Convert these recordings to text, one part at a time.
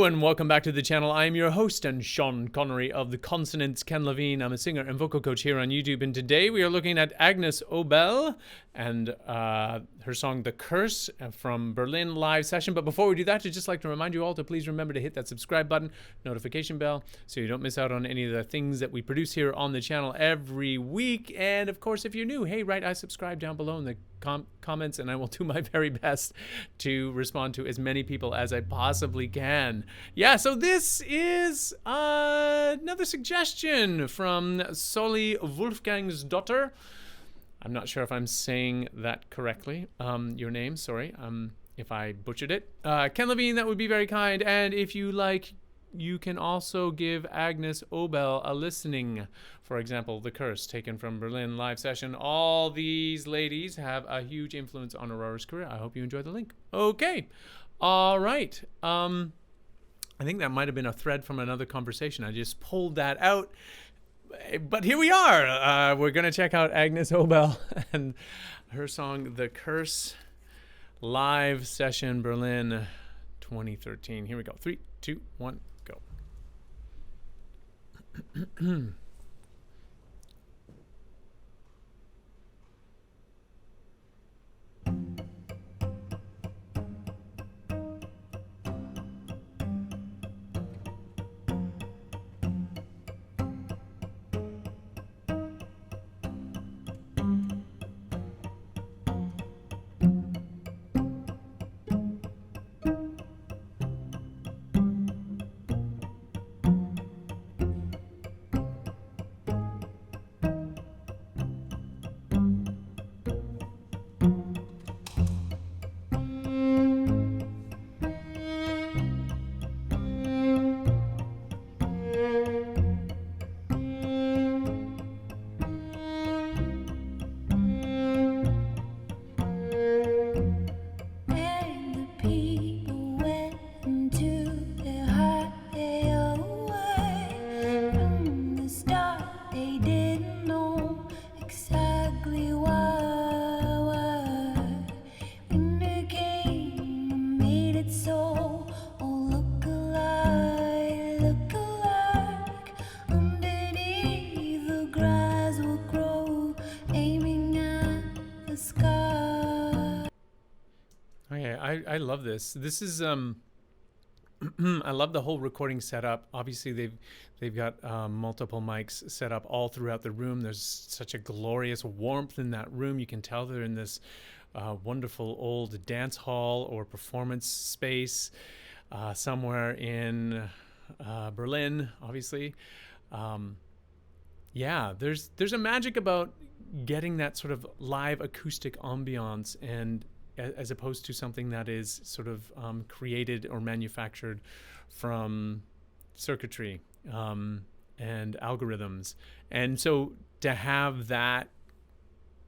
and welcome back to the channel. I am your host and Sean Connery of The Consonants Ken Levine. I'm a singer and vocal coach here on YouTube, and today we are looking at Agnes Obel and her song The Curse from Berlin live session. But before we do that, I'd just like to remind you all to please remember to hit that subscribe button, notification bell, so you don't miss out on any of the things that we produce here on the channel every week. And of course, if you're new, hey, I subscribe down below in the comments, and I will do my very best to respond to as many people as I possibly can. Yeah, so this is another suggestion from Solly Wolfgang's daughter. I'm not sure if I'm saying that correctly. Your name, sorry, if I butchered it. Ken Levine, that would be very kind. And if you like, you can also give Agnes Obel a listening. For example, The Curse, taken from Berlin live session. All these ladies have a huge influence on Aurora's career. I hope you enjoy the link. Okay. All right. I think that might have been a thread from another conversation. I just pulled that out. But here we are. We're going to check out Agnes Obel and her song, The Curse, live session Berlin 2013. Here we go. 3, 2, 1, go. I love this. This is I love the whole recording setup. Obviously they've got multiple mics set up all throughout the room. There's such a glorious warmth in that room. You can tell they're in this wonderful old dance hall or performance space somewhere in Berlin, obviously. Yeah, there's a magic about getting that sort of live acoustic ambiance, and as opposed to something that is sort of created or manufactured from circuitry and algorithms. And so to have that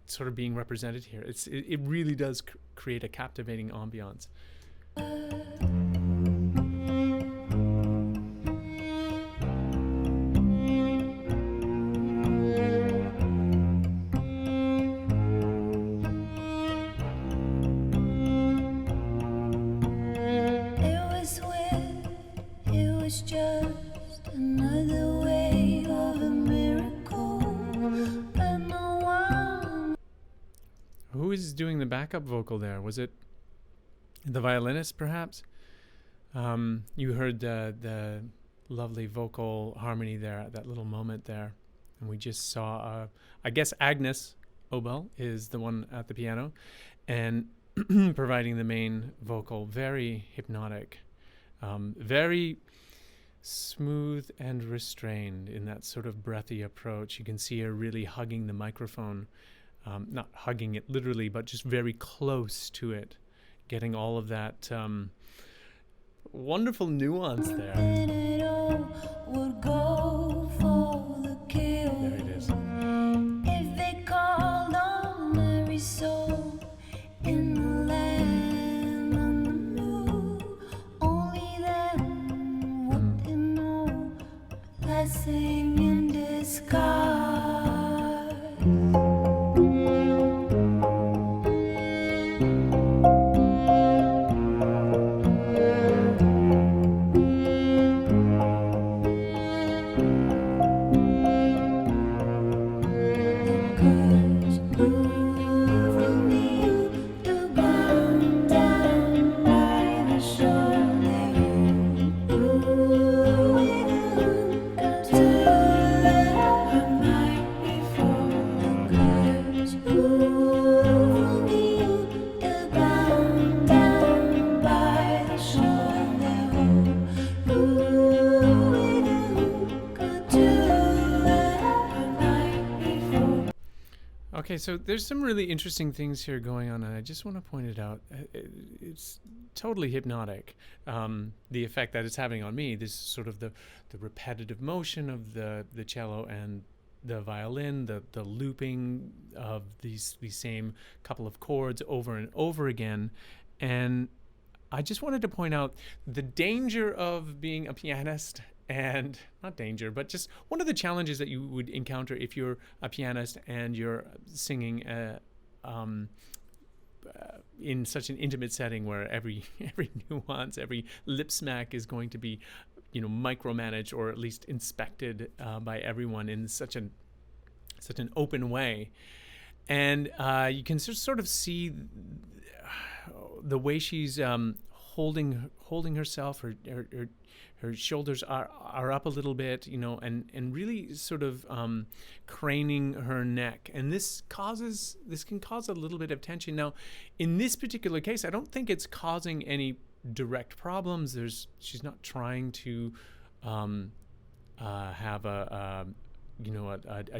sort of being represented here, it really does create a captivating ambiance. Just another way of a miracle, and no one. Who is doing the backup vocal there? Was it the violinist, perhaps? You heard the lovely vocal harmony there at that little moment there, and we just saw, I guess Agnes Obel is the one at the piano, and providing the main vocal. Very hypnotic, very smooth and restrained in that sort of breathy approach. You can see her really hugging the microphone, not hugging it literally, but just very close to it, getting all of that wonderful nuance there. There it is. If they called on every soul in the land on the moon, only then would they know a blessing in disguise. so there's some really interesting things here going on, and I just want to point it out. It's totally hypnotic. The effect that it's having on me, this sort of the repetitive motion of the cello and the violin, the looping of these same couple of chords over and over again. And I just wanted to point out the danger of being a pianist, and not danger, but just one of the challenges that you would encounter if you're a pianist and you're singing in such an intimate setting where every nuance, every lip smack is going to be, micromanaged or at least inspected by everyone in such an open way. And you can sort of see the way she's holding herself. Her shoulders are up a little bit, and really sort of craning her neck. And this can cause a little bit of tension. Now, in this particular case, I don't think it's causing any direct problems. She's not trying to have a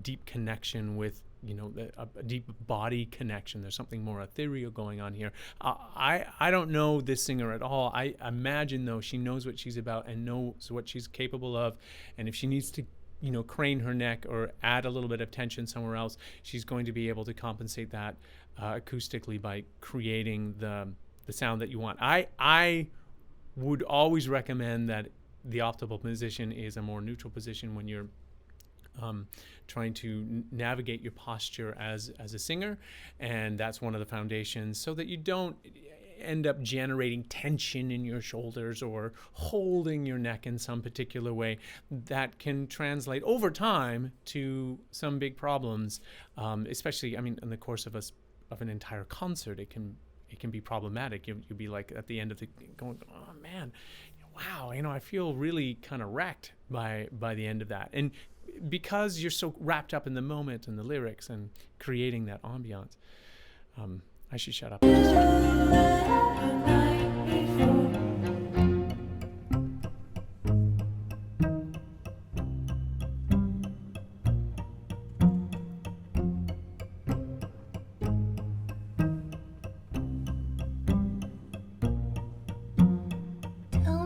deep connection with, a deep body connection. There's something more ethereal going on here. I don't know this singer at all. I imagine, though, she knows what she's about and knows what she's capable of. And if she needs to, crane her neck or add a little bit of tension somewhere else, she's going to be able to compensate that acoustically by creating the sound that you want. I would always recommend that the optimal position is a more neutral position when you're trying to navigate your posture as a singer, and that's one of the foundations, so that you don't end up generating tension in your shoulders or holding your neck in some particular way that can translate over time to some big problems, especially, in the course of an entire concert. It can be problematic. You'll be like at the end of the going, oh man, wow, I feel really kind of wrecked by the end of that. And because you're so wrapped up in the moment and the lyrics and creating that ambiance, I should shut up. Tell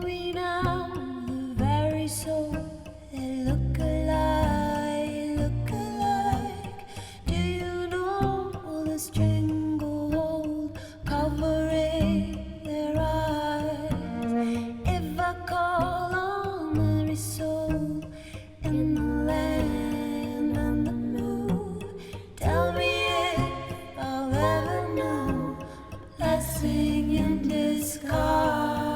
me now, the very soul that look alike. Do you know the stranglehold covering their eyes? If I call on every soul in the land and the moon, tell me if I'll ever know blessing in disguise.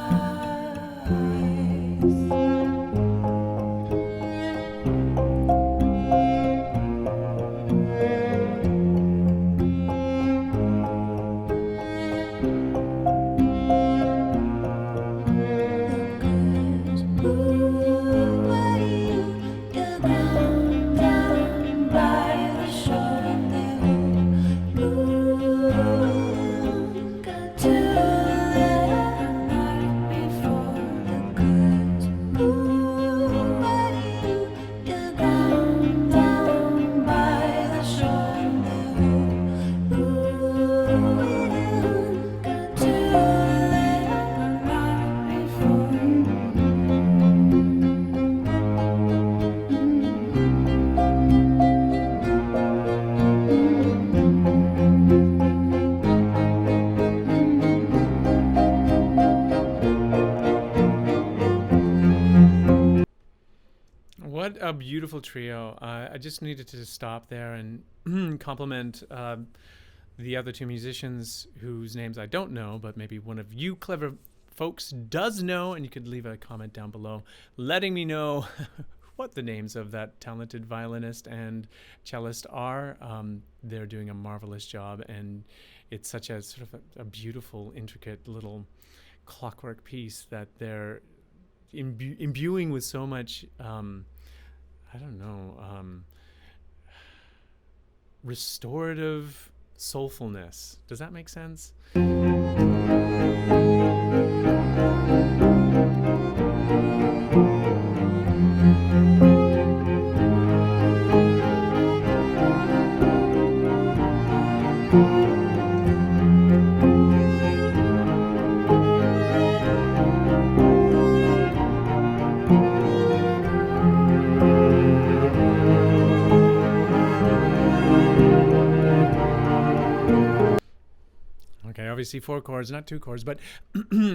What a beautiful trio. I just needed to stop there and compliment the other two musicians whose names I don't know, but maybe one of you clever folks does know, and you could leave a comment down below letting me know what the names of that talented violinist and cellist are. They're doing a marvelous job, and it's such a sort of a beautiful, intricate little clockwork piece that they're imbuing with so much restorative soulfulness. Does that make sense? Okay, obviously 4 chords, not 2 chords, but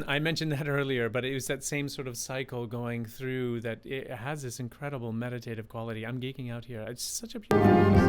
I mentioned that earlier, but it was that same sort of cycle going through that it has this incredible meditative quality. I'm geeking out here. It's such a beautiful piece.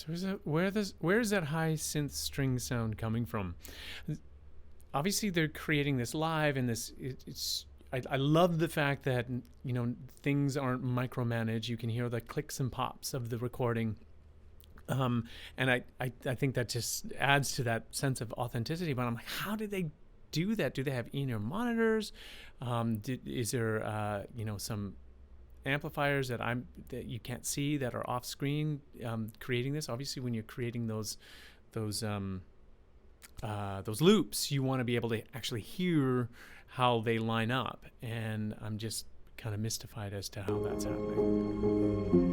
So where is that high synth string sound coming from? Obviously, they're creating this live, and I love the fact that things aren't micromanaged. You can hear the clicks and pops of the recording, and I think that just adds to that sense of authenticity. But I'm like, how did they do that? Do they have in-ear monitors? Is there some amplifiers that you can't see that are off screen creating this? Obviously, when you're creating those loops, you want to be able to actually hear how they line up, and I'm just kind of mystified as to how that's happening.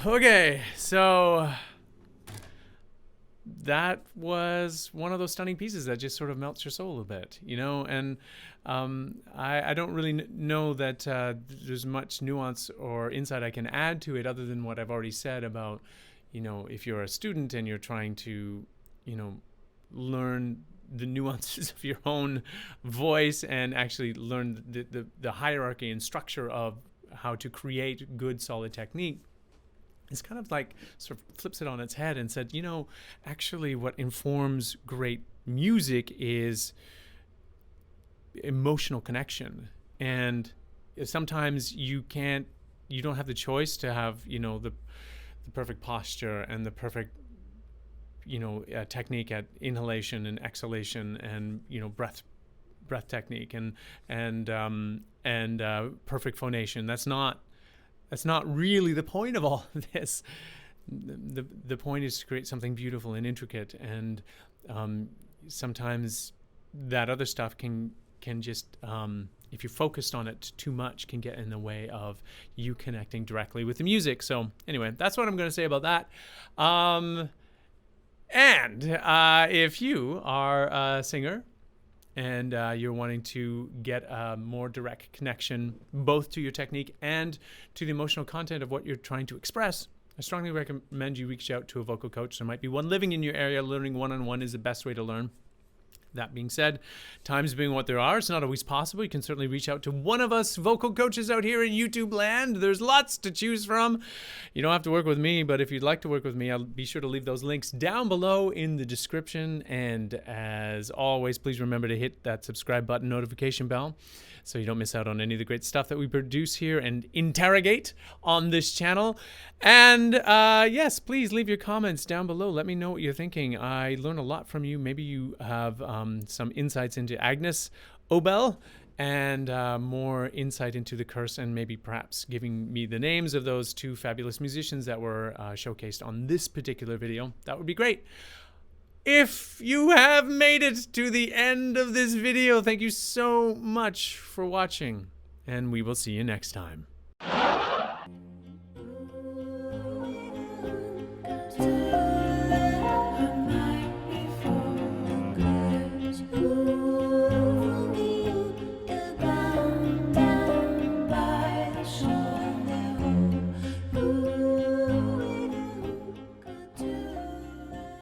Okay, so that was one of those stunning pieces that just sort of melts your soul a bit, and I don't really know that there's much nuance or insight I can add to it other than what I've already said about, if you're a student and you're trying to, learn the nuances of your own voice and actually learn the hierarchy and structure of how to create good solid technique. It's kind of like sort of flips it on its head and said, actually what informs great music is emotional connection. And sometimes you don't have the choice to have, the perfect posture and the perfect, technique at inhalation and exhalation and, breath technique and perfect phonation. That's not really the point of all of this. The point is to create something beautiful and intricate, and sometimes that other stuff can just, if you're focused on it too much, can get in the way of you connecting directly with the music. So anyway, that's what I'm going to say about that. And if you are a singer and you're wanting to get a more direct connection both to your technique and to the emotional content of what you're trying to express, I strongly recommend you reach out to a vocal coach. There might be one living in your area. Learning one-on-one is the best way to learn. That being said, times being what there are, it's not always possible. You can certainly reach out to one of us vocal coaches out here in YouTube land. There's lots to choose from. You don't have to work with me, but if you'd like to work with me, I'll be sure to leave those links down below in the description. And as always, please remember to hit that subscribe button, notification bell, so you don't miss out on any of the great stuff that we produce here and interrogate on this channel. And yes, please leave your comments down below. Let me know what you're thinking. I learn a lot from you. Maybe you have some insights into Agnes Obel, and more insight into the curse, and maybe perhaps giving me the names of those two fabulous musicians that were showcased on this particular video, that would be great. If you have made it to the end of this video, thank you so much for watching, and we will see you next time.